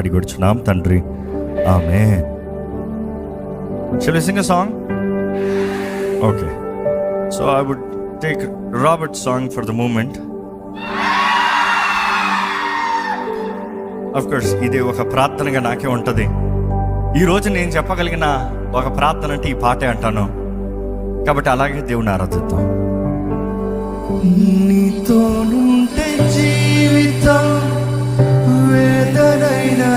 అడిగొచ్చున్నాం తండ్రి, ఆమేన్. Shall we sing a song? Okay. So I would take Robert's song for the moment. Of course, ఇది ఒక ప్రార్థనగా నాకే ఉంటుంది. ఈరోజు నేను చెప్పగలిగిన ఒక ప్రార్థన అంటే ఈ పాటే అంటాను. కాబట్టి అలాగే దేవుని ఆరాధిద్దాం. నీతో నుంటే జీవితం వేదనైనా